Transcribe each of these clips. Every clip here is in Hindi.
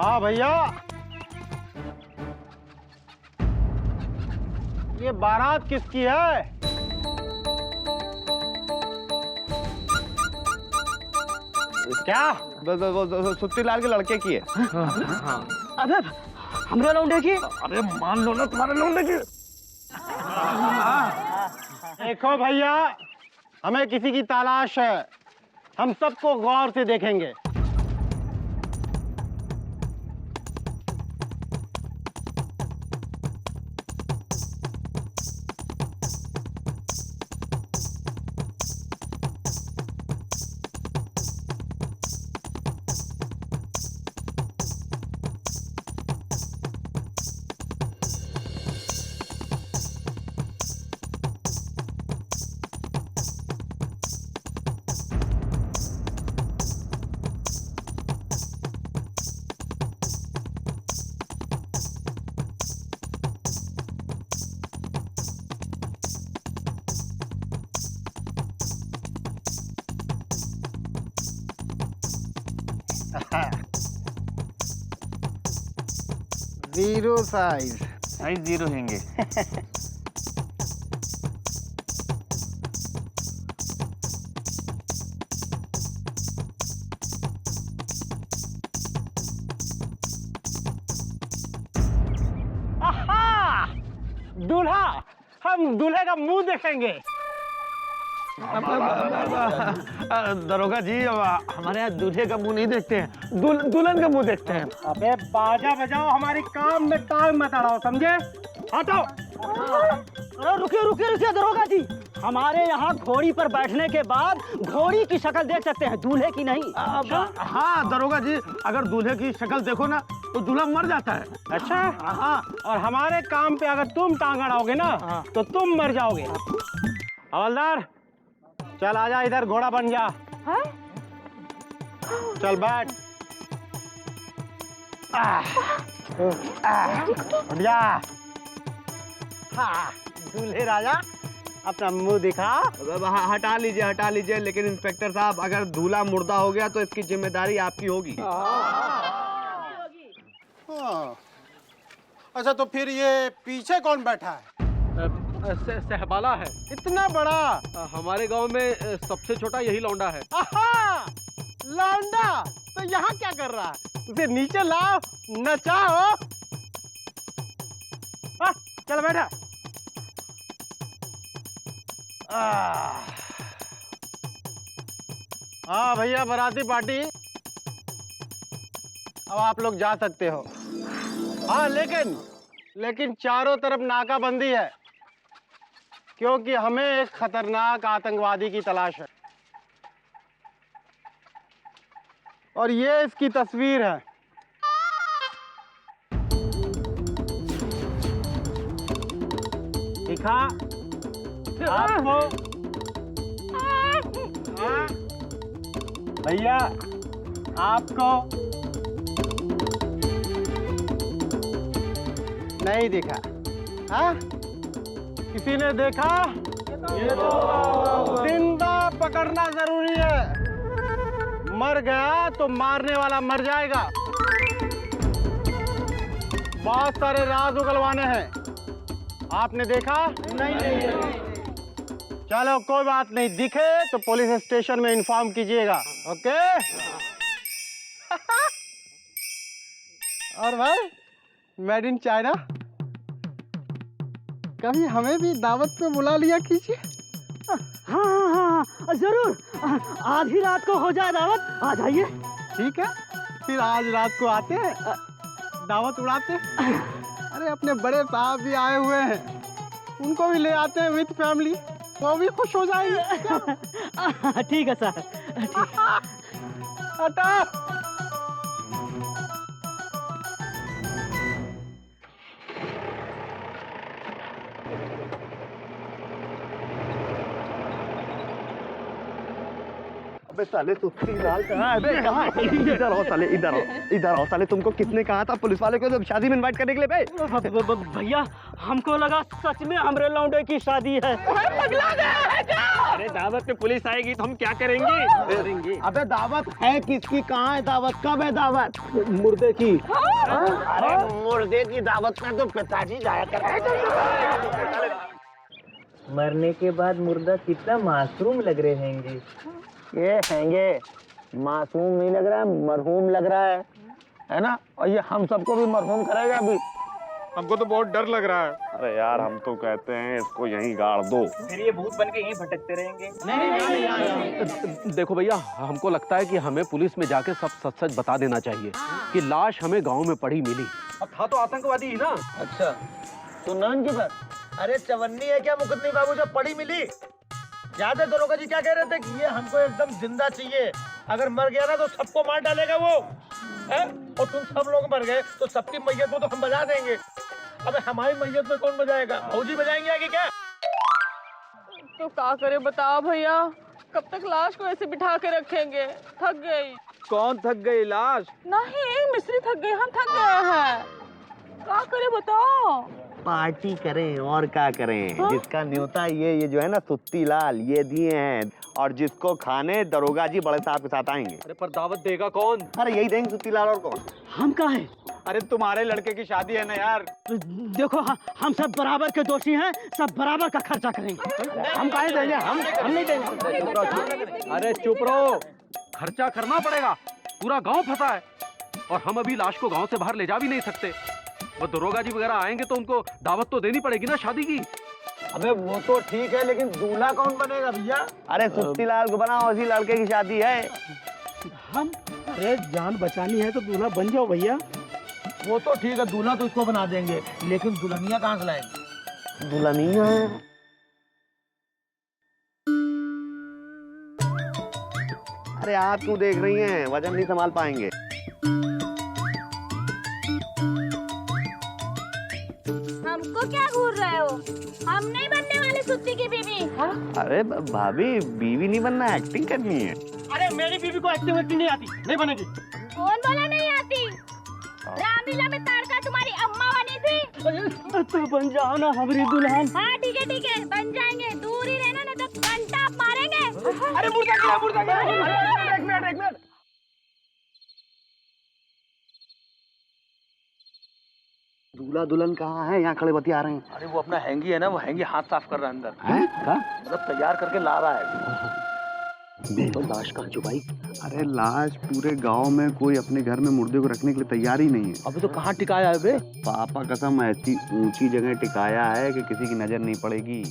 हाँ भैया, ये बारात किसकी है? क्या? सुत्ती लाल के लड़के की है। अबे हमरे लौंडे की। अरे मान लो ना तुम्हारे लौंडे की। देखो भैया, हमें किसी की तलाश है, हम सबको गौर से देखेंगे। जीरो साइज जीरो होंगे। दूल्हा, हम दूल्हे का मुंह देखेंगे। दरोगा जी, हमारे यहाँ दूल्हे का मुंह नहीं देखते हैं, दुल्हन का मुंह देखते हैं। अबे बाजा बजाओ, हमारी काम में टांग मत अड़ाओ, समझे? हटो। अरे रुकिए रुकिए रुकिए दरोगा जी, हमारे यहाँ घोड़ी पर बैठने के बाद घोड़ी की शक्ल देख सकते हैं, दूल्हे की नहीं। हाँ दरोगा जी, अगर दूल्हे की शक्ल देखो ना तो दूल्हा मर जाता है। अच्छा, हाँ, और हमारे काम पे अगर तुम टांग अड़ाओगे ना तो तुम मर जाओगे। हवलदार, चल आजा इधर, घोड़ा बन जा। चल बैठ। उठ जा। हाँ, दूल्हे राजा, अपना मुंह दिखा। हटा लीजिए, लेकिन इंस्पेक्टर साहब, अगर दूल्हा मुर्दा हो गया तो इसकी जिम्मेदारी आपकी होगी। हाँ। अच्छा, तो फिर ये पीछे कौन बैठा है? सहबाला है। इतना बड़ा? हमारे गांव में सबसे छोटा यही लौंडा है। आहा! लौंडा तो यहाँ क्या कर रहा है? उसे नीचे लाओ, नचाओ। चल बैठा। हाँ भैया, बाराती पार्टी, अब आप लोग जा सकते हो। हाँ, लेकिन चारों तरफ नाकाबंदी है, क्योंकि हमें एक खतरनाक आतंकवादी की तलाश है। और ये इसकी तस्वीर है। दिखा आपको? भैया, आपको नहीं दिखा? हाँ, किसी ने देखा? जिंदा पकड़ना जरूरी है, मर गया तो मारने वाला मर जाएगा। बहुत सारे राज उगलवाने हैं, आपने देखा? नहीं। चलो कोई बात नहीं, दिखे तो पुलिस स्टेशन में इन्फॉर्म कीजिएगा। ओके? और भाई, मेड इन चाइना, कभी हमें भी दावत पे बुला लिया कीजिए। हाँ, जरूर। आधी रात को हो जाए दावत, आ जाइए। ठीक है, फिर आज रात को आते हैं, दावत उड़ाते हैं। अरे अपने बड़े साहब भी आए हुए हैं, उनको भी ले आते हैं विद फैमिली, वो भी खुश हो जाएंगे। ठीक है सर। हटा। अबे साले, सुस्ती लाल कहाँ है? बे कहाँ है? इधर आओ साले, इधर आओ साले। तुमको किसने कहा था पुलिस वाले को जब शादी में इनवाइट करने के लिए? भैया, हमको लगा सच में हमरे लौंडे की शादी है। पगला गया है क्या? अरे दावत पे पुलिस आएगी तो हम क्या करेंगे? अबे दावत है किसकी? कहाँ है दावत? कब है दावत? मुर्दे की। अरे मुर्दे की दावत में तो पिताजी जाया कर। मरने के बाद मुर्दा कितना मासूम लग रहे हैंगे। ये हैंगे मासूम नहीं लग रहा है, मरहूम लग रहा है ना? और ये हम सबको भी मरहूम करेगा अभी। हमको तो बहुत डर लग रहा है। अरे यार हम तो कहते हैं इसको यहीं गाड़ दो। फिर ये भूत बन के यहीं भटकते रहेंगे। देखो भैया, हमको लगता है कि हमें पुलिस में जाके सब सच सच बता देना चाहिए कि लाश हमें गांव में पड़ी मिली। अब था तो आतंकवादी ही ना। अच्छा सुनना उनकी बात। अरे चवन्नी है क्या मुकदमी बाबू जो पड़ी मिली? याद है दरोगा जी क्या कह रहे थे कि ये हमको एकदम जिंदा चाहिए, अगर मर गया ना तो सबको मार डालेगा वो है? और तुम सब लोग मर गए तो सबकी मैयत को तो हम बजा देंगे। अबे हमारी मैयत में कौन बजाएगा? भौजी बजाएंगे आगे क्या? तो क्या करे बताओ भैया, कब तक लाश को ऐसे बिठा के रखेंगे? थक गई। कौन थक गई? लाश नहीं मिस्त्री थक गए, हम थक गए हैं। क्या करे बताओ? पार्टी करें और क्या करें? जिसका न्योता ये जो है ना सुत्ती लाल ये दिए हैं, और जिसको खाने दरोगा जी बड़े साहब के साथ आएंगे। अरे पर दावत देगा कौन? अरे यही देंगे सुत्ती लाल, और कौन? हम कहाँ हैं? अरे तुम्हारे लड़के की शादी है ना यार। देखो हम सब बराबर के दोषी हैं, सब बराबर का खर्चा करेंगे। हम काहे देंगे? हम नहीं देंगे। अरे चुप रहो, खर्चा करना पड़ेगा। पूरा गांव फंसा है और हम अभी लाश को गांव से बाहर ले जा भी नहीं सकते। वो दरोगा जी वगैरह आएंगे तो उनको दावत तो देनी पड़ेगी ना शादी की। अबे वो तो ठीक है, लेकिन दूल्हा कौन बनेगा भैया? अरे सुत्ती लाल को बनाओ, उसी लड़के की शादी है। हम अरे जान बचानी है तो दूल्हा बन जाओ भैया। वो तो ठीक है, दूल्हा तो इसको बना देंगे, लेकिन दुल्हनिया कहाँ से लाएंगे? दुल्हनिया है। अरे आप क्यों देख रही हैं? वजन नहीं संभाल पाएंगे। हमको क्या घूर रहे हो? हम नहीं बनने वाले सुत्ती की बीवी। अरे भाभी बीवी नहीं बनना, एक्टिंग करनी है। अरे मेरी बीवी को एक्टिंग नहीं आती, नहीं बनेगी। कौन बोला नहीं आती? रामलीला में तारका तुम्हारी अम्मा बनी थी। तो बन जाओ ना हमारी दुल्हन। हाँ ठीक है बन जाएंगे। दूर ही रहना नहीं तो घंटा मारेंगे। अरे मुर्दा गया। एक मिनट। दूल्हा दुल्हन कहाँ है? यहाँ खड़े बतिया रहे हैं। अरे वो अपना हैंगी है ना, वो हैंगी हाथ साफ कर रहा है अंदर। हैं? कहाँ? मतलब तैयार करके ला रहा है। तो लाश कहाँ छुपाई? अरे लाश पूरे गांव में कोई अपने घर में मुर्दे को रखने के लिए तैयार ही नहीं है। अभी तो कहाँ टिकाया है बे? पापा कसम ऐसी ऊंची जगह टिकाया है कि किसी की नजर नहीं पड़ेगी।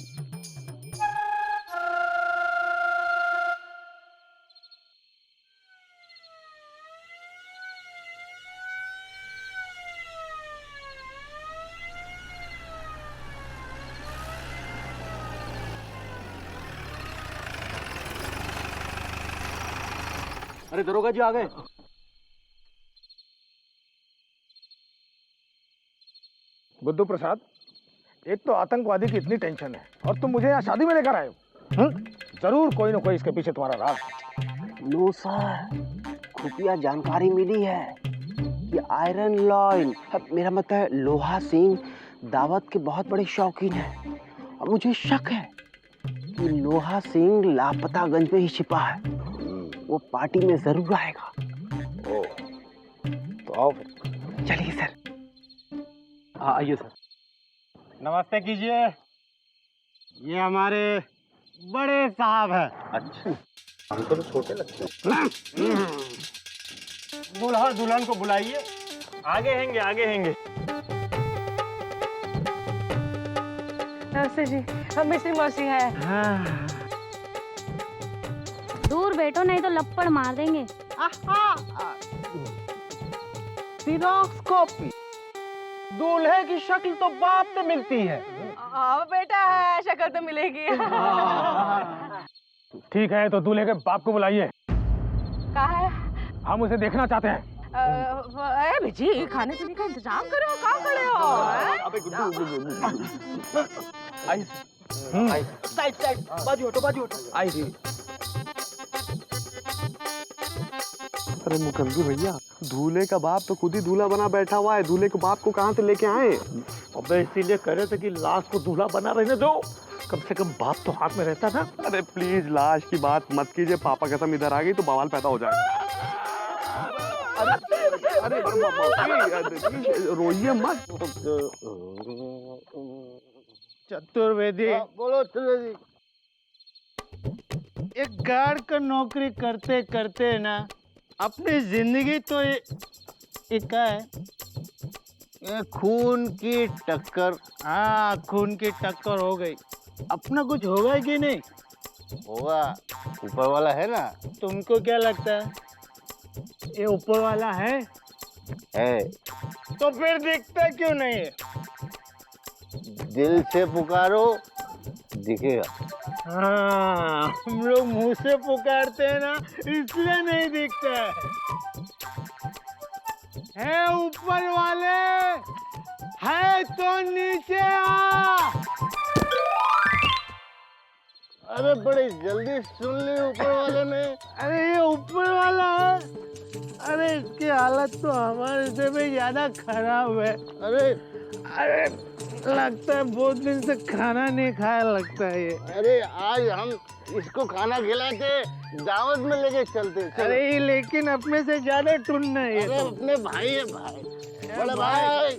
अरे दरोगा जी आ गए। बुद्धू प्रसाद, एक तो आतंकवादी की इतनी टेंशन है और तुम मुझे यहाँ शादी में लेकर आए हो। जरूर कोई ना कोई इसके पीछे तुम्हारा राज है। नो सर, खुफिया जानकारी मिली है कि आयरन लॉइन, मेरा मतलब है लोहा सिंह, दावत के बहुत बड़े शौकीन है। और मुझे शक है कि लोहा सिंह लापतागंज में ही छिपा है। वो पार्टी में जरूर आएगा। तो आओ फिर। चलिए सर। आइए सर। नमस्ते कीजिए। ये हमारे बड़े साहब हैं। अच्छा, हमको तो छोटे लगते हैं। दूल्हा दुल्हन को बुलाइए। आगे हैंगे। नमस्ते जी, हम मिस्त्री मौसी हैं। दूर बैठो नहीं तो लपड़ मार देंगे। सिरोस्कोपी। दूल्हे की शक्ल तो बाप से मिलती है। हाँ बेटा है, शक्ल तो मिलेगी। ठीक है, तो दूल्हे के बाप को बुलाइए, कहा है? हम उसे देखना चाहते हैं। बेजी खाने पीने का इंतजाम करो, कहाँ खड़े हो? अबे गुड्डू। साइड बाजू हटो। आई थी। अरे मुकंदी भैया, दूल्हे का बाप तो खुद ही दूल्हा बना बैठा हुआ है, दूल्हे के बाप को कहाँ से लेके आए? अबे इसीलिए कह रहे थे कि लाश को दूल्हा बना रहने दो, कम से कम बाप तो हाथ में रहता था। अरे प्लीज लाश की बात मत कीजिए, पापा कसम इधर आ गई तो बवाल पैदा हो जाएगा। अरे रोइए मत। चतुर्वेदी, बोलो चतुर्वेदी। एक गार्ड का नौकरी करते करते ना अपनी जिंदगी तो ये क्या है? ये खून की टक्कर। हाँ, खून की टक्कर हो गई। अपना कुछ होगा कि नहीं? होगा, ऊपर वाला है ना। तुमको क्या लगता है ये ऊपर वाला है? तो फिर दिखता क्यों नहीं है? दिल से पुकारो, दिखेगा। हाँ, हम लोग मुंह से पुकारते हैं ना, इसलिए नहीं दिखता है ऊपर वाले, है तो नीचे आ। अरे बड़ी जल्दी सुन ली ऊपर वाले ने। अरे ये ऊपर वाला है। अरे इसकी हालत तो हमारे से भी ज्यादा खराब है। अरे लगता है बहुत दिन से खाना नहीं खाया लगता है ये। अरे आज हम इसको खाना खिलाते, दावत में लेके चलते। अरे ये लेकिन अपने से ज्यादा टुन है ये तो। अपने भाई है भाई, बड़ा भाई।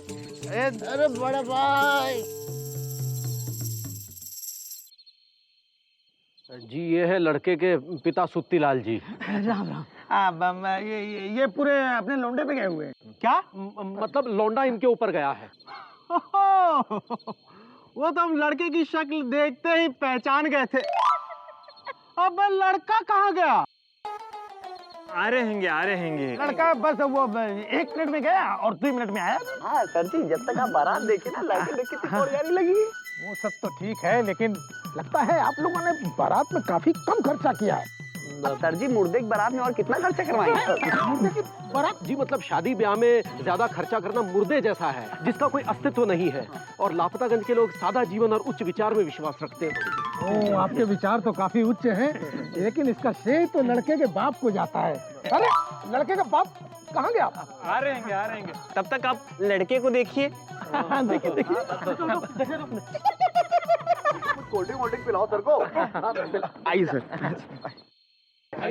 अरे बड़ा भाई। जी ये है लड़के के पिता सुत्तीलाल जी। राम राम। हाँ, ये पूरे अपने लौंडे पे गए हुए हैं क्या? मतलब लौंडा इनके ऊपर गया है। वो तो हम लड़के की शक्ल देखते ही पहचान गए थे। अब लड़का कहाँ गया? आ रहे हैं। लड़का बस वो 1 मिनट में गया और 2 मिनट में आया। हाँ सर जी, जब तक आप बारात देखे ना, लड़के देख के थोड़ी यारी लगी। वो सब तो ठीक है, लेकिन लगता है आप लोगों ने बारात में काफी कम खर्चा किया है। सर जी, मुर्दे की बारात में और कितना खर्चा करवाएंगे? मुर्दे की बारात? जी मतलब शादी ब्याह में ज्यादा खर्चा करना मुर्दे जैसा है, जिसका कोई अस्तित्व नहीं है। और लापतागंज के लोग सादा जीवन और उच्च विचार में विश्वास रखते हैं। ओ, आपके विचार तो काफी उच्च हैं, लेकिन इसका श्रेय तो लड़के के बाप को जाता है। अरे लड़के का बाप कहाँ गया? आ रहे हैं। तब तक आप लड़के को देखिए। देखिए कोल्ड ड्रिंक पिलाओ सर को। आइए सर। अरे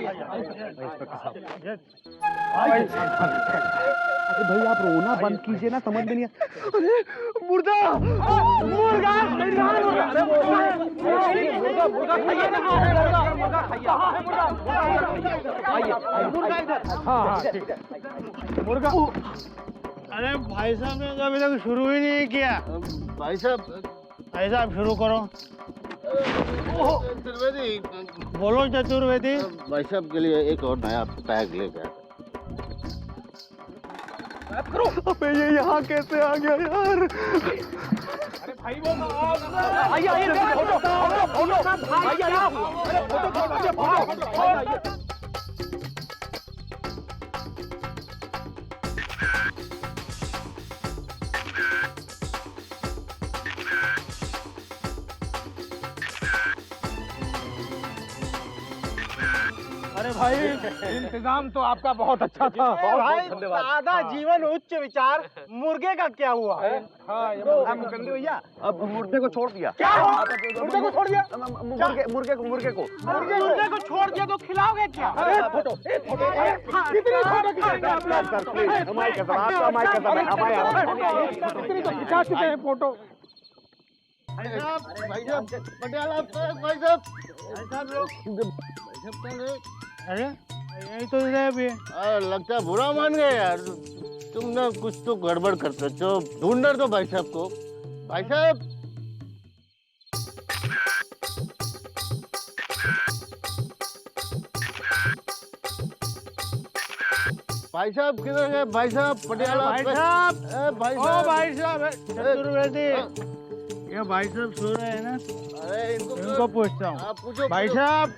भाई आप रोना बंद कीजिए ना, समझ में नहीं आता। अरे मुर्गा मुर्गा। अरे भाई साहब ने तो अभी तक शुरू ही नहीं किया। भाई साहब शुरू करो। चतुर्वेदी, बोलो चतुर्वेदी। भाई साहब के लिए एक और नया पैक लेके आया। अबे ये यहाँ कैसे आ गया यार? अरे भाई वो अरे भाई इंतजाम तो आपका बहुत अच्छा था। भाई सादा जीवन उच्च विचार, मुर्गे का क्या हुआ? हाँ मुकंदी भैया, अब मुर्दे को छोड़ दिया। क्या मुर्गे को छोड़ दिया? मुर्गे को मुर्गे को छोड़ दिया तो खिलाओगे क्या? अरे फोटो कितनी फोटो खिंचाएंगे? हमारी कसम, आपका हमारी कसम है, हमारे कितनी तो खिंचा चुके हैं फोटो। भाई साहब पटियाला भाई साहब लोग। अरे यही तो है अभी। लगता है बुरा मान गए यार। तुम ना कुछ तो गड़बड़ करते हो। ढूंढना तो भाई साहब को। भाई साहब किधर गए? भाई साहब पटियाला भाई साहब, भाई ओ साहब। भाई साहब चतुर्वेदी, ये भाई साहब सो रहे हैं ना, अरे इनको पूछता हूँ। आप पूछो भाई साहब।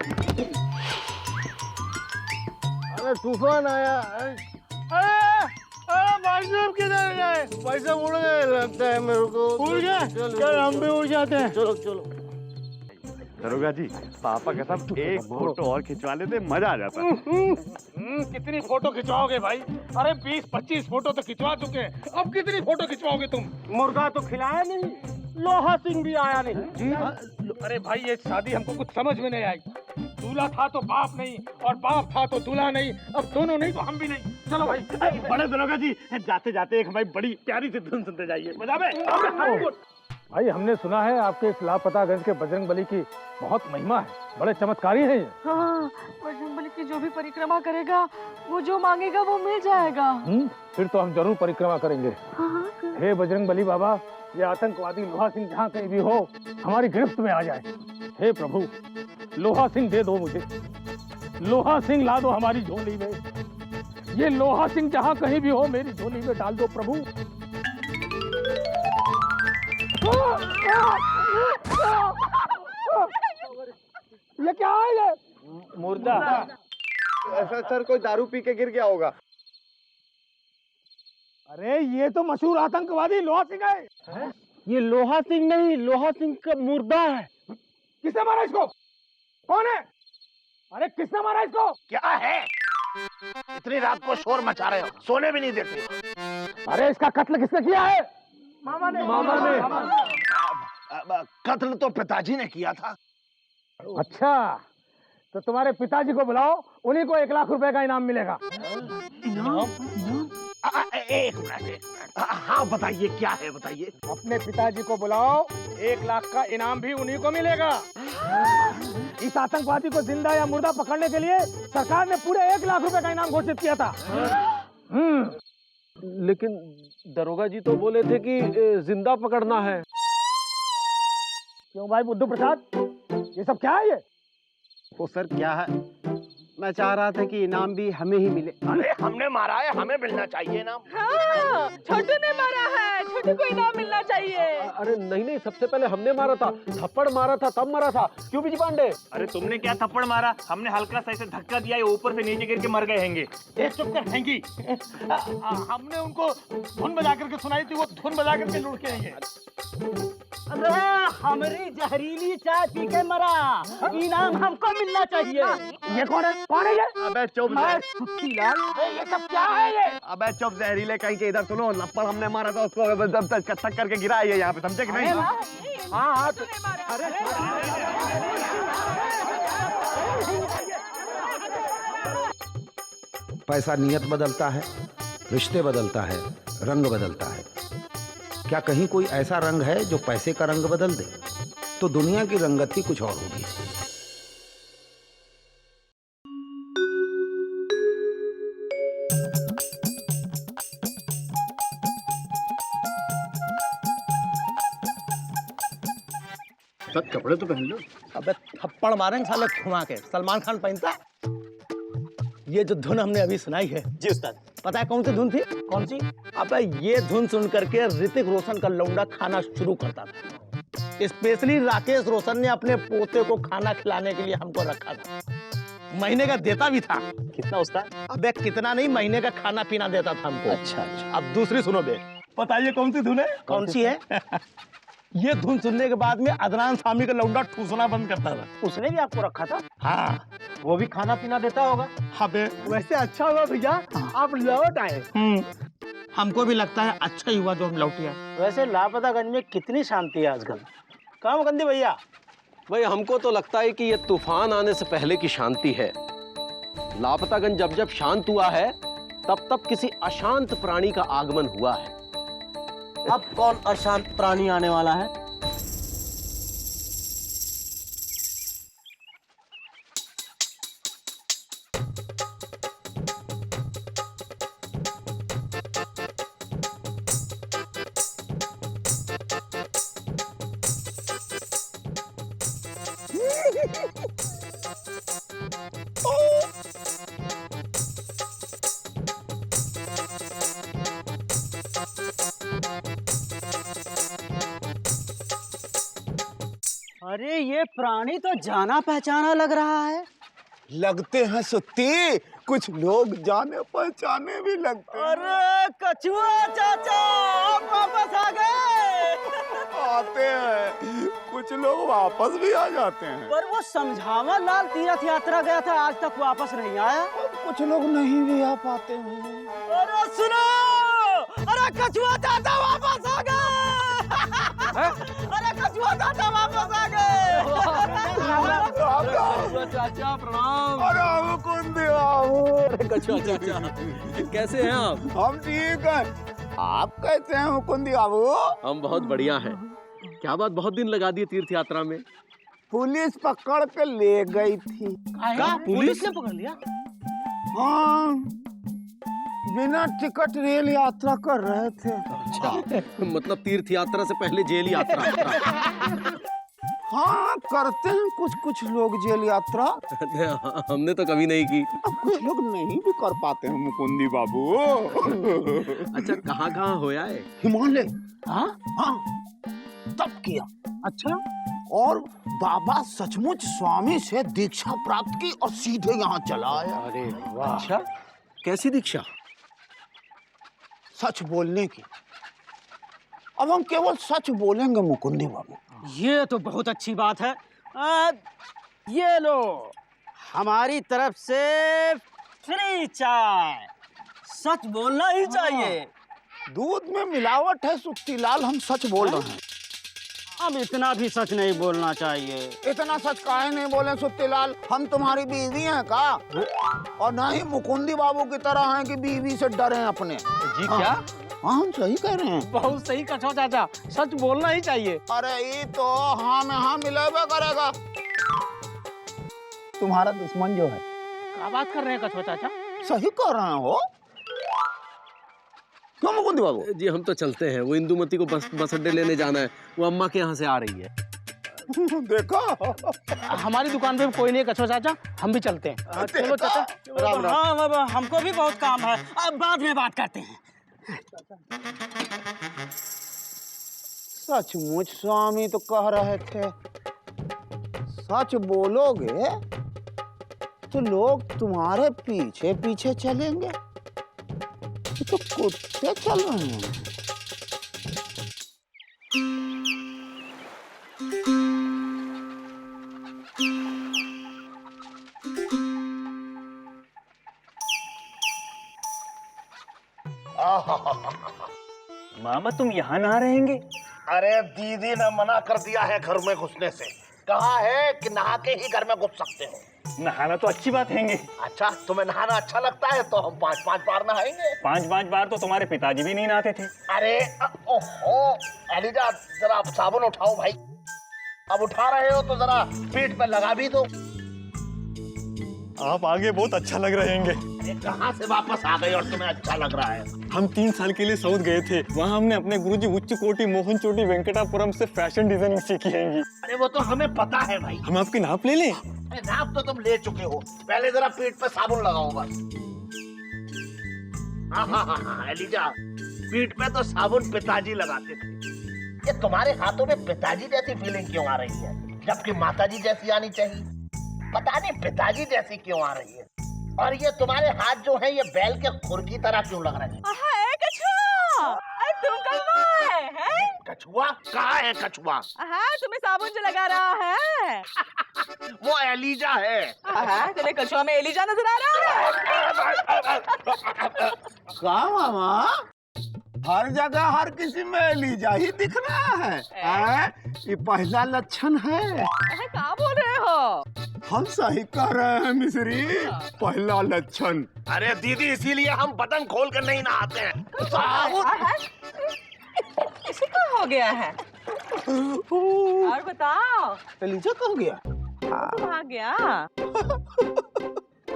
अरे तूफान आया। अरे भाई साहब किधर गए? भाई साहब उड़ गए लगता है मेरे को। उड़ गए? चलो चल हम भी उड़ जाते हैं। चलो चलो। दरोगा जी, पापा का सब एक फोटो और खिंचवा लेते, मजा आ जाता। कितनी फोटो खिंचवाओगे भाई? अरे 20-25 फोटो तो खिंचवा चुके हैं, अब कितनी फोटो खिंचवाओगे तुम? मुर्गा तो खिलाया नहीं, लोहा सिंह भी आया नहीं जी। अरे भाई ये शादी हमको कुछ समझ में नहीं आई। दूल्हा था तो बाप नहीं और बाप था तो दूल्हा नहीं, अब दोनों नहीं तो हम भी नहीं। चलो भाई। बड़े दरोगा जी, जाते जाते एक भाई बड़ी प्यारी सी धुन सुनते जाइए। भाई हमने सुना है आपके इस लापतागंज के बजरंगबली की बहुत महिमा है, बड़े चमत्कारी हैं ये। हाँ, बजरंगबली की जो भी परिक्रमा करेगा, वो जो मांगेगा वो मिल जाएगा। फिर तो हम जरूर परिक्रमा करेंगे। हाँ, हे बजरंगबली बाबा, ये आतंकवादी लोहा सिंह जहाँ कहीं भी हो, हमारी गिरफ्त में आ जाए। हे प्रभु, लोहा सिंह दे दो मुझे, लोहा सिंह ला दो हमारी झोली में। ये लोहा सिंह जहाँ कहीं भी हो, मेरी झोली में डाल दो प्रभु। ये क्या है ये? मुर्दा। ऐसा सर कोई दारू पी के गिर गया होगा। अरे ये तो मशहूर आतंकवादी लोहा सिंह है। ये लोहा सिंह नहीं, लोहा सिंह का मुर्दा है। किसने मारा इसको? कौन है? अरे किसने मारा इसको? क्या है? इतनी रात को शोर मचा रहे हो, सोने भी नहीं देते। अरे इसका कत्ल किसने किया है? मामा ने। कत्ल तो पिताजी ने किया था। अच्छा, तो तुम्हारे पिताजी को बुलाओ, उन्हीं को 1 लाख रुपए का इनाम मिलेगा। एक मिनट। हाँ बताइए, क्या है बताइए। अपने पिताजी को बुलाओ, 1 लाख का इनाम भी उन्हीं को मिलेगा। इस आतंकवादी को जिंदा या मुर्दा पकड़ने के लिए सरकार ने पूरे 1 लाख रुपए का इनाम घोषित किया था। लेकिन दरोगा जी तो बोले थे कि जिंदा पकड़ना है। क्यों भाई बुद्धू प्रसाद, ये सब क्या है ये? वो सर क्या है, मैं चाह रहा था कि इनाम भी हमें ही मिले। अरे हमने मारा है, हमें मिलना चाहिए इनाम। हाँ, छोटू ने मारा है, छोटू को इनाम मिलना चाहिए। अरे नहीं, सबसे पहले हमने मारा था, थप्पड़ मारा था तब मारा था। क्यों बिजी पांडे? अरे तुमने क्या थप्पड़ मारा? हमने हल्का सा ऐसे धक्का दिया, ये ऊपर से नीचे गिर के मर गए हैंगे। चुप कर हैंगी। हमने उनको धुन बजा करके सुनाई थी, वो धुन बजा करके लुढ़ के आएंगे। अरे हमारी जहरीली चाय पी के मरा, इनाम हमको मिलना चाहिए। ये कौन है? कौन है ये? अबे चुप ये सब क्या है ये? अबे चुप जहरीले कहीं के। इधर सुनो, लप्पड़ हमने मारा था उसको, जब तक कत्थक करके गिरा है ये यहाँ पे, समझे कि नहीं? हाँ, पैसा नियत बदलता है, रिश्ते बदलता है, रंग बदलता है। क्या कहीं कोई ऐसा रंग है जो पैसे का रंग बदल दे? तो दुनिया की रंगत ही कुछ और होगी। सब कपड़े तो पहन लो। अबे थप्पड़ मारेंगे साले घुमा के, सलमान खान पहनता। ये जो धुन हमने अभी सुनाई है जी उस्ताद, पता है कौन सी धुन थी? कौन सी? अबे ये धुन सुन करके ऋतिक रोशन का लौंडा खाना शुरू करता था। स्पेशली राकेश रोशन ने अपने पोते को खाना खिलाने के लिए हमको रखा था। महीने का देता भी था। कितना उस्ताद? अबे कितना नहीं, महीने का खाना पीना देता था हमको। अच्छा। अब दूसरी सुनो बे। बताइए कौन सी धुन है? कौन सी है? ये धुन सुनने के बाद में अदनान सामी का लौंडा ठूसना बंद करता था। उसने भी आपको रखा था? हाँ। वो भी खाना पीना देता होगा। हाँ बे। वैसे अच्छा हुआ भैया आप लौट आए। हमको भी लगता है अच्छा ही हुआ जो हम लौटे आए। वैसे लापतागंज में कितनी शांति है आजकल। काम गंदी भैया। भाई हमको तो लगता है कि ये तूफान आने से पहले की शांति है। लापतागंज जब जब शांत हुआ है, तब तब किसी अशांत प्राणी का आगमन हुआ है। अब कौन अशांत प्राणी आने वाला है? अरे ये प्राणी तो जाना पहचाना लग रहा है। लगते हैं सुत्ती, कुछ लोग जाने पहचाने भी लगते हैं। अरे कछुआ चाचा, आप वापस आ गए। आते हैं। कुछ लोग वापस भी आ जाते हैं। पर वो समझावा लाल तीर्थ यात्रा गया था, आज तक वापस नहीं आया। कुछ लोग नहीं भी आ पाते हैं। अरे सुनो, अरे कछुआ चाचा वापस आ गए। अरे कछुआ चाचा वापस आ गए। चाचा प्रणाम। अरे मुकुंदी बाबू, कछुआ चाचा कैसे हैं आप? हम ठीक हैं। आप कैसे हैं मुकुंदी बाबू? हम बहुत बढ़िया हैं। क्या बात, बहुत दिन लगा दिए तीर्थ यात्रा में। पुलिस पकड़ के ले गई थी। पुलिस ने पकड़ लिया? हाँ, बिना टिकट रेल यात्रा कर रहे थे। अच्छा, मतलब तीर्थ यात्रा से पहले जेल यात्रा। हाँ, करते हैं कुछ कुछ लोग जेल यात्रा। हमने तो कभी नहीं की। अब कुछ लोग नहीं भी कर पाते हैं मुकुंदी बाबू। अच्छा, कहाँ कहाँ होया है? हिमालय। हाँ हाँ, तब किया। अच्छा, और बाबा सचमुच स्वामी से दीक्षा प्राप्त की और सीधे यहाँ चला आया। अरे वाह। अच्छा, कैसी दीक्षा? सच बोलने की। अब हम केवल सच बोलेंगे मुकुंदी बाबू। ये तो बहुत अच्छी बात है। ये लो, हमारी तरफ से फ्री चाय। सच बोलना ही चाहिए। दूध में मिलावट है सुत्ती लाल, हम सच बोल रहे हैं। अब इतना भी सच नहीं बोलना चाहिए। इतना सच काहे नहीं बोले सुत्ती लाल? हम तुम्हारी बीवी हैं का? और ना ही मुकुंदी बाबू की तरह हैं कि बीवी से डरे अपने। जी क्या? हाँ, हम सही कह रहे हैं। बहुत सही कछुआ चाचा, सच बोलना ही चाहिए। अरे ये तो हाँ में हाँ मिलेगा करेगा। तुम्हारा दुश्मन जो है। क्या बात कर रहे हैं कछुआ चाचा? सही कर रहे हो क्यों मुकुंदी बाबू? जी हम तो चलते हैं, वो इंदुमती को बस अड्डे लेने जाना है। वो अम्मा के यहाँ से आ रही है। देखो, हमारी दुकान पे कोई नहीं है कछुआ चाचा, हम भी चलते हैं। चलो चाचा। राम राम। हाँ बाबा, हमको भी बहुत काम है, अब बाद में बात करते हैं। सचमुच स्वामी तो कह रहे थे, सच बोलोगे तो लोग तुम्हारे पीछे पीछे चलेंगे। ये तो कुत्ते चल रहे हैं। मामा तुम यहाँ नहा रहेंगे? अरे दीदी ने मना कर दिया है घर में घुसने से। कहा है कि नहा के ही घर में घुस सकते हो। नहाना तो अच्छी बात है। अच्छा, तुम्हें नहाना अच्छा लगता है तो हम 5-5 बार नहाएंगे। 5-5 बार तो तुम्हारे पिताजी भी नहीं नहाते थे। अरे ओहो एलिजा, जरा आप साबुन उठाओ भाई। अब उठा रहे हो तो जरा पीठ पे लगा भी दो। आप आगे बहुत अच्छा लग रहे हैं। अरे कहाँ से वापस आ गए और तुम्हें अच्छा लग रहा है? हम 3 साल के लिए साउथ गए थे। वहाँ हमने अपने गुरुजी उच्च कोटि मोहन चोटी वेंकटापुरम से फैशन डिजाइनिंग सीखी है। अरे वो तो हमें पता है भाई। हम आपकी नाप ले लें? अरे नाप तो तुम ले चुके हो, पहले जरा पीठ पे साबुन लगाओ बस। हाँ एलिजा, पीठ पे तो साबुन पिताजी लगाते थे। ये तुम्हारे हाथों में पिताजी जैसी फीलिंग क्यों आ रही है, जबकि माताजी जैसी आनी चाहिए? पता नहीं पिताजी जैसी क्यों आ रही है। और ये तुम्हारे हाथ जो है ये बैल के खुर की तरह क्यों लग रहे हैं? कछुआ, तुम कहाँ है? कछुआ? कहाँ है कछुआ? तुम्हें साबुन जो लगा रहा है वो एलिजा है। तुम्हें कछुआ में एलिजा नजर आ रहा है? क्या मामा, हर जगह हर किसी में एलिजा ही दिख रहा है। ये पहला लक्षण है। क्या बोल रहे हो? हम सही कह रहे हैं मिश्री, पहला लक्षण। अरे दीदी, इसीलिए हम बटन खोल कर नहीं नहाते हैं। इसे क्या हो गया है? और बताओ, एलिजा कहाँ गया? कहाँ गया?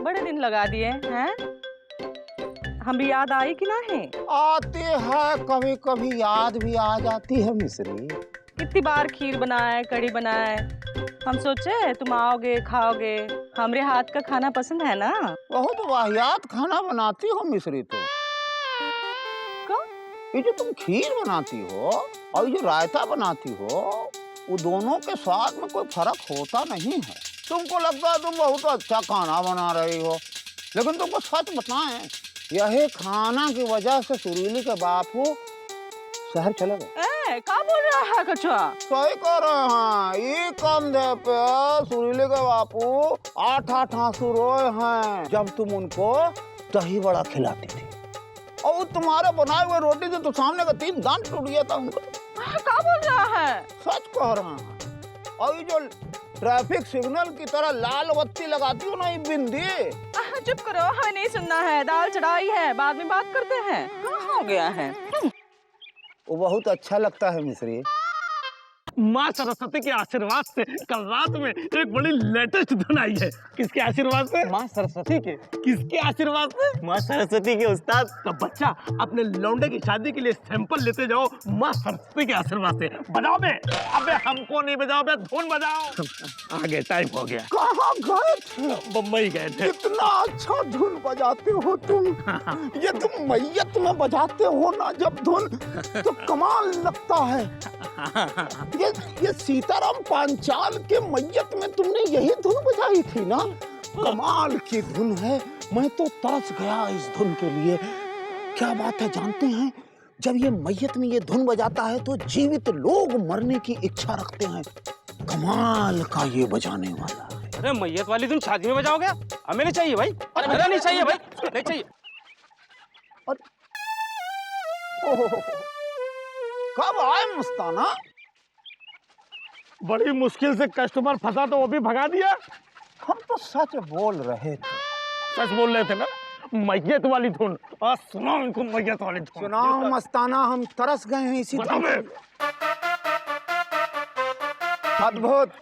बड़े दिन लगा दिए हैं। हम भी याद आई कि नहीं? आते हैं, कभी कभी याद भी आ जाती है मिश्री। कितनी बार खीर बनाए, कड़ी बनाए, हम सोचे तुम आओगे खाओगे। हमरे हाथ का खाना पसंद है ना? बहुत वाहियात खाना बनाती हो मिश्री तो। ये जो तुम खीर बनाती हो और ये जो रायता बनाती हो, वो दोनों के स्वाद में कोई फर्क होता नहीं है। तुमको लगता है तुम बहुत अच्छा खाना बना रही हो, लेकिन तुमको सच बताएं, यही खाना की वजह से सुरीली के बापू शहर चले गए। है? क्या बोल रहा है कछुआ? सही कह रहे हैं। ये कंधे पे सुरीले के बापू 8-8 आंसू रोए हैं जब तुम उनको दही बड़ा खिलाती थी, और तुम्हारे बनाए हुए रोटी से तो सामने का 3 दांत टूट गया था उनका। क्या बोल रहा है? सच कह रहे हैं। और ये जो ट्रैफिक सिग्नल की तरह लाल बत्ती लगाती हो ना ये बिंदी। चुप करो, हमें नहीं सुनना है। दाल चढ़ाई है, बाद में बात करते हैं। क्या हो गया है? वो बहुत अच्छा लगता है मिश्री। माँ सरस्वती के आशीर्वाद से कल रात में एक बड़ी लेटेस्ट धुन आई है। किसके आशीर्वाद से? माँ सरस्वती के। किसके आशीर्वाद से? माँ सरस्वती के उस्ताद। तो बच्चा अपने लौंडे की शादी के लिए सैंपल लेते जाओ माँ सरस्वती के आशीर्वाद से। बजाओ बे। अबे हमको नहीं बजाओ बे, धुन बजाओ। आगे टाइम हो गया। कहाँ गए थे? बम्बई गए थे। इतना अच्छा धुन बजाते हो तुम। ये तुम मैयत में बजाते हो ना जब धुन, तो कमाल लगता है। ये सीताराम पांचाल के मैयत में तुमने यही धुन बजाई थी ना? कमाल की धुन है। मैं तो तरस गया इस धुन के लिए। क्या बात है जानते हैं, जब ये मैयत में ये धुन बजाता है तो जीवित लोग मरने की इच्छा रखते हैं। कमाल का ये बजाने वाला है। अरे मैयत वाली धुन शादी में बजाओगे? हमें नहीं चाहिए भाई। अरे नहीं चाहिए भाई, नहीं चाहिए। कब आए मस्ताना? बड़ी मुश्किल से कस्टमर फंसा तो वो भी भगा दिया। हम तो सच बोल रहे थे। सच बोल रहे थे ना? मैयत वाली धुन। सुनाओ इनको मैयत वाली धुन। सुनाओ मस्ताना, हम तरस गए हैं इसी धुन पे। अद्भुत।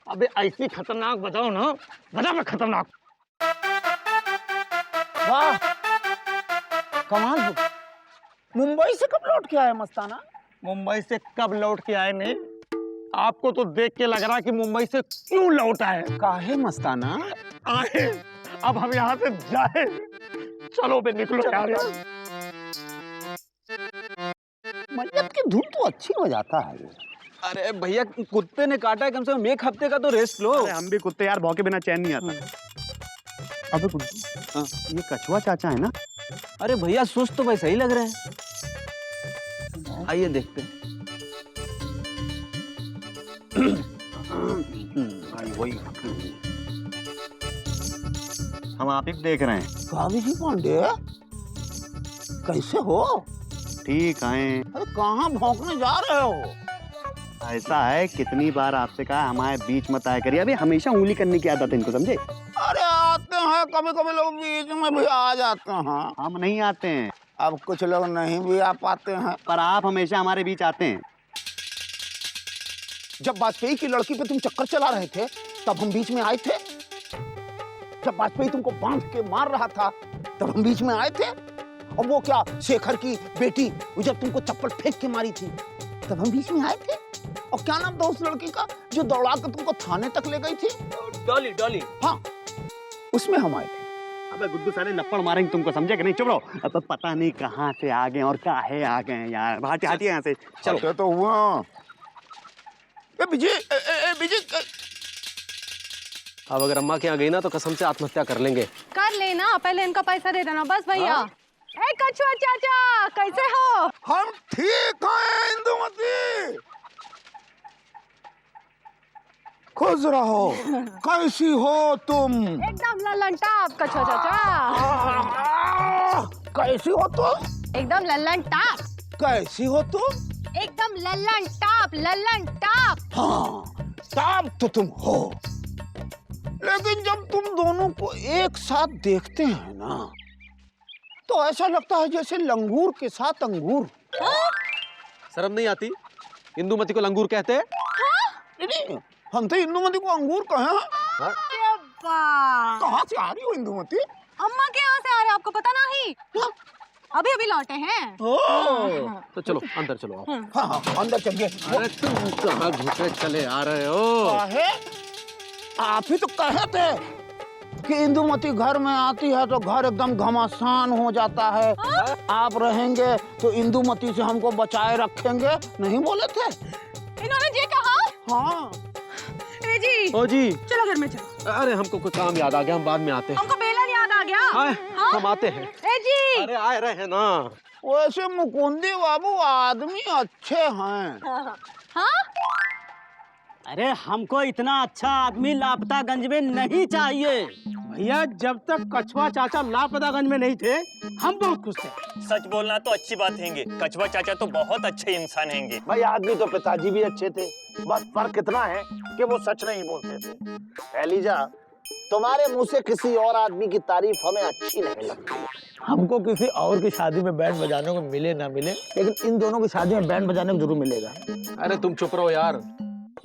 अबे ऐसी खतरनाक बजाओ ना, बजा में खतरनाक। वाह कमाल। मुंबई से कब लौट के आए मस्ताना? मुंबई से कब लौट के आए नहीं, आपको तो देख के लग रहा कि मुंबई से क्यों लौट आए। काहे मस्ताना? आए, अब हम यहाँ से जाए। चलो बे निकलो यार। मैयत की धुन तो अच्छी बजाता है। अरे भैया कुत्ते ने काटा है, कम से कम 1 हफ्ते का तो रेस्ट लो। अरे हम भी कुत्ते यार, भौंके बिना चैन नहीं आता। अबे कुत्ते, ये कछुआ चाचा है ना? अरे भैया सुस्त तो वैसे ही लग रहे हैं। आइए देखते हैं। वही हम आप ही को देख रहे हैं। कावी जी पांडे, कैसे हो? ठीक है। अरे कहाँ भौंकने जा रहे हो? ऐसा है, कितनी बार आपसे कहा हमारे बीच मत आया करिए। अभी हमेशा उंगली करने की आदत है इनको, समझे? अरे आते हैं, कभी कभी लोग बीच में भी आ जाते हैं। हम नहीं आते हैं। अब कुछ लोग नहीं भी आ पाते हैं। पर आप हमेशा हमारे बीच आते हैं। जब वाजपेयी की लड़की पे तुम चक्कर चला रहे थे तब हम बीच में आए थे। जब वाजपेयी तुमको बांध के मार रहा था तब हम बीच में आए थे। और वो क्या, शेखर की बेटी जब तुमको चप्पल फेंक के मारी थी तब हम बीच में आए थे। और क्या नाम था उस लड़की का जो दौड़ा कर तुमको थाने तक ले गई थी? डॉली डॉली। हाँ, उसमें हम आए थे। अबे गुड्डू सारे लपड़ मारेंगे तुमको, समझे कि नहीं? चुप रहो। अब पता नहीं कहाँ से आ गए और काहे आ गए यार। हटिए हटिए यहाँ से, चलो। तो हुआ विजय। अब अगर अम्मा के यहाँ गई ना तो कसम से आत्महत्या कर लेंगे। कर लेना, पहले इनका पैसा दे देना बस भैया। ए कछुआ चाचा, कैसे हो? हम ठीक हैं इंदुमती। खुश रहो। कैसी हो तुम? एकदम लल्लन टाप कछुआ चाचा। कैसी हो तुम? एकदम लल्लन टाप। कैसी हो तुम? एकदम लल्लन टाप, लल्लन टाप। हाँ, टाप तो तुम हो, लेकिन जब तुम दोनों को एक साथ देखते हैं ना तो ऐसा लगता है जैसे लंगूर के साथ अंगूर। शर्म नहीं आती? इंदुमती को लंगूर कहते हैं? नहीं, हम तो इंदुमती को अंगूर कहें। कहाँ से आ रही हो इंदुमती? अम्मा के यहाँ से आ रहे, आपको पता नहीं? अभी अभी लौटे हैं। तो चलो अंदर चलो आप। हाँ, अंदर चलिए। अरे तुम कहाँ घुसे चले आ रहे हो? आप ही तो कहे थे कि इंदुमती घर में आती है तो घर एकदम घमासान हो जाता है। आप रहेंगे तो इंदुमती से हमको बचाए रखेंगे, नहीं बोले थे? इन्होंने ये कहा? हाँ। ए जी। ओ जी। चलो घर में चलो। अरे हमको कुछ काम याद आ गया, हम बाद में आते हैं। हमको बेलन याद आ गया। हाँ? हम आते हैं। ए जी। अरे आ रहे हैं ना। वैसे मुकुंदी बाबू आदमी अच्छे हैं। हाँ अरे हमको इतना अच्छा आदमी लापतागंज में नहीं चाहिए। भैया जब तक कछुआ चाचा लापतागंज में नहीं थे हम बहुत खुश थे। सच बोलना तो अच्छी बात हैंगे, कछुआ चाचा तो बहुत अच्छे इंसान हैंगे। भाई आदमी तो पिताजी भी अच्छे थे, बस फर्क इतना है कि वो सच नहीं बोलते थे। एलिजा, तुम्हारे मुंह से किसी और आदमी की तारीफ हमें अच्छी नहीं लगती। हमको किसी और की शादी में बैंड बजाने को मिले ना मिले, लेकिन इन दोनों की शादी में बैंड बजाने को जरूर मिलेगा। अरे तुम चुप रहो यार,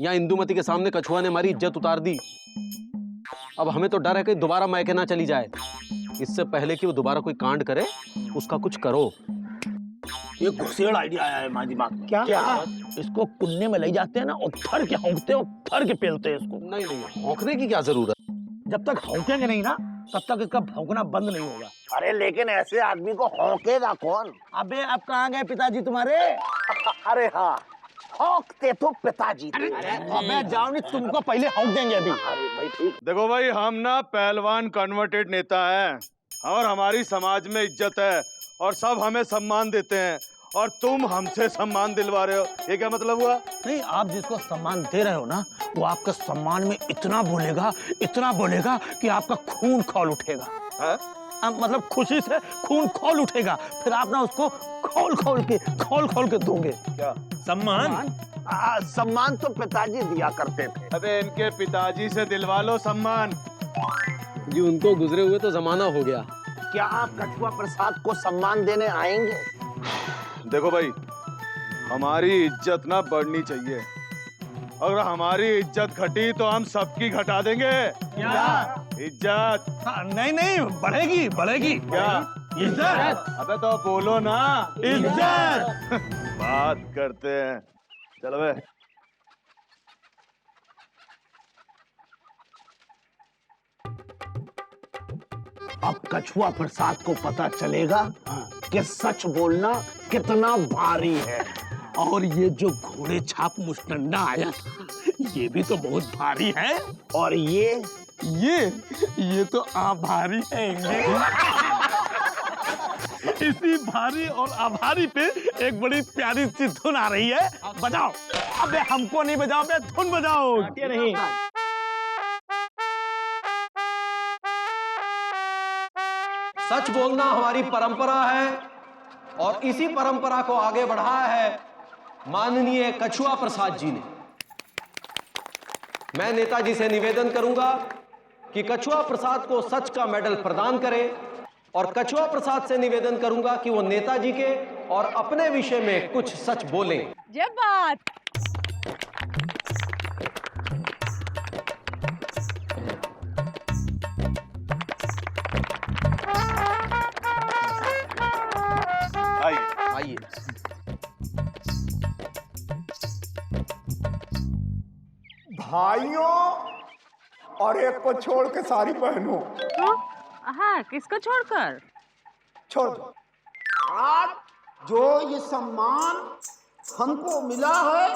यहाँ इंदुमती के सामने कछुआ ने हमारी इज्जत उतार दी। अब हमें तो डर है कि दोबारा मायके ना चली जाए। इससे पहले कि वो दोबारा कोई कांड करे, उसका कुछ करो। ये घुसेड़ आइडिया आया है हमारे दिमाग में। क्या? इसको कुन्ने में ले जाते हैं ना और थर के हौंकते और थर के पेलते हैं इसको। नहीं नहीं, हौंकने की क्या जरूरत? जब तक हौंकेंगे नहीं ना तब तक इसका भौंकना बंद नहीं होगा। अरे लेकिन ऐसे आदमी को हौंकेगा कौन? अबे अब कहाँ गए पिताजी तुम्हारे? अरे हाँ, हौंकते तो पिताजी थे। अबे जाओ नहीं, तुमको पहले हौंक देंगे अभी। अरे भाई ठीक। देखो भाई, हम ना पहलवान कन्वर्टेड नेता हैं और हमारी समाज में इज्जत है और सब हमें सम्मान देते हैं, और तुम हमसे सम्मान दिलवा रहे हो, ये क्या मतलब हुआ? नहीं, आप जिसको सम्मान दे रहे हो ना, वो आपका सम्मान में इतना बोलेगा कि आपका खून खौल उठेगा। है? मतलब खुशी से खून खौल उठेगा, फिर आप ना उसको खोल खोल के दोगे। क्या सम्मान? सम्मान तो पिताजी दिया करते थे। अबे इनके पिताजी से दिलवा लो सम्मान। जी उनको गुजरे हुए तो जमाना हो गया। क्या आप कछुआ प्रसाद को सम्मान देने आएंगे? देखो भाई, हमारी इज्जत ना बढ़नी चाहिए। अगर हमारी इज्जत घटी तो हम सबकी घटा देंगे। क्या? इज्जत। नहीं, बढ़ेगी। क्या? इज्जत। अबे तो बोलो ना। इज्जत। बात करते हैं, चलो बे। अब कछुआ प्रसाद को पता चलेगा कि सच बोलना कितना भारी है। और ये जो घोड़े छाप मुस्टंडा आया, ये भी तो बहुत भारी है। और ये तो आभारी है। इसी भारी और आभारी पे एक बड़ी प्यारी सी धुन आ रही है, बजाओ। अबे हमको नहीं बजाओ, बे धुन बजाओ। नहीं, सच बोलना हमारी परंपरा है और इसी परंपरा को आगे बढ़ाया है माननीय कछुआ प्रसाद जी ने। मैं नेताजी से निवेदन करूंगा कि कछुआ प्रसाद को सच का मेडल प्रदान करें, और कछुआ प्रसाद से निवेदन करूंगा कि वो नेताजी के और अपने विषय में कुछ सच बोलें। जब बात आइए। भाइयों, और एक को छोड़ के सारी बहनों। हाँ, किसको छोड़कर? छोड़ दो। आज जो ये सम्मान हमको मिला है,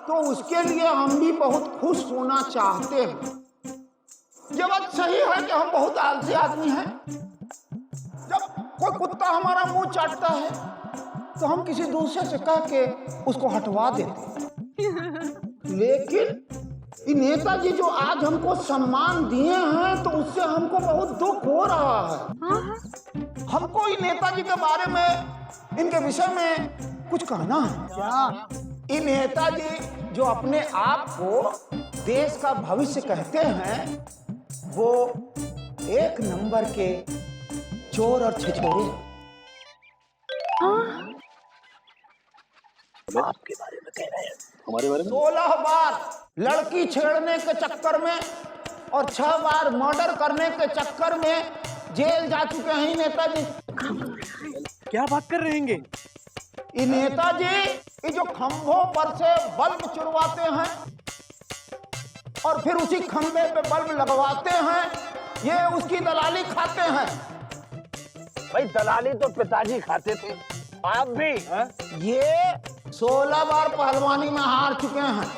तो उसके लिए हम भी बहुत खुश होना चाहते हैं। ये बात सही है कि हम बहुत आलसी आदमी हैं। जब कोई कुत्ता हमारा मुंह चाटता है तो हम किसी दूसरे से कह के उसको हटवा देते हैं। लेकिन ये नेताजी जो आज हमको सम्मान दिए हैं, तो उससे हमको बहुत दुख हो रहा है। हमको ये नेताजी के बारे में, इनके विषय में कुछ कहना है। क्या? ये नेताजी जो अपने आप को देश का भविष्य कहते हैं, वो एक नंबर के चोर और छिछोरे। आपके बारे में कह रहे हैं। हमारे बारे में 16 बार लड़की छेड़ने के चक्कर में और 6 बार मर्डर करने के चक्कर में जेल जा चुके हैं नेताजी। क्या बात कर रहे हैं? ये नेताजी ये जो खंभों पर से बल्ब चुरवाते हैं और फिर उसी खंभे पे बल्ब लगवाते हैं, ये उसकी दलाली खाते हैं। भाई दलाली तो पिताजी खाते थे, आप भी। ये 16 बार पहलवानी में हार चुके हैं।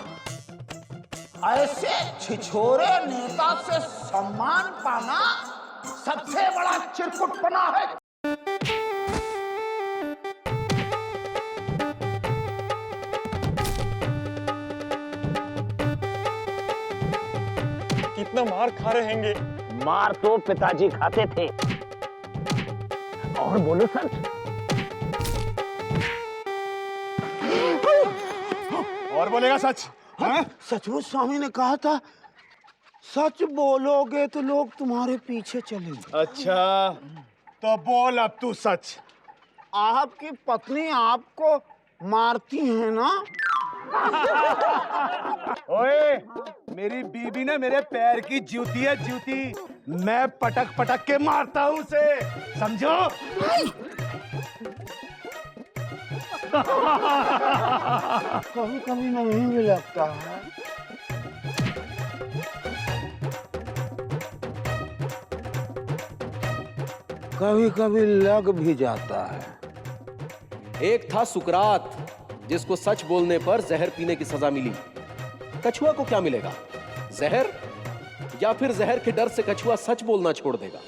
ऐसे छिछोरे नेता से सम्मान पाना सबसे बड़ा चिरकुटपना है। कितना मार खा रहे हैंगे। मार तो पिताजी खाते थे। और बोलो सच। और बोलेगा सच? हाँ? सचमुच स्वामी ने कहा था सच बोलोगे तो लोग तुम्हारे पीछे चलेंगे। अच्छा, तो बोल अब तू सच। आपकी पत्नी आपको मारती है ना? ओए, मेरी बीबी ने मेरे पैर की जूती है जूती, मैं पटक पटक के मारता हूँ उसे, समझो? कभी कभी नहीं भी लगता है। कभी कभी लग भी जाता है। एक था सुकरात, जिसको सच बोलने पर जहर पीने की सजा मिली। कछुआ को क्या मिलेगा? जहर? या फिर जहर के डर से कछुआ सच बोलना छोड़ देगा?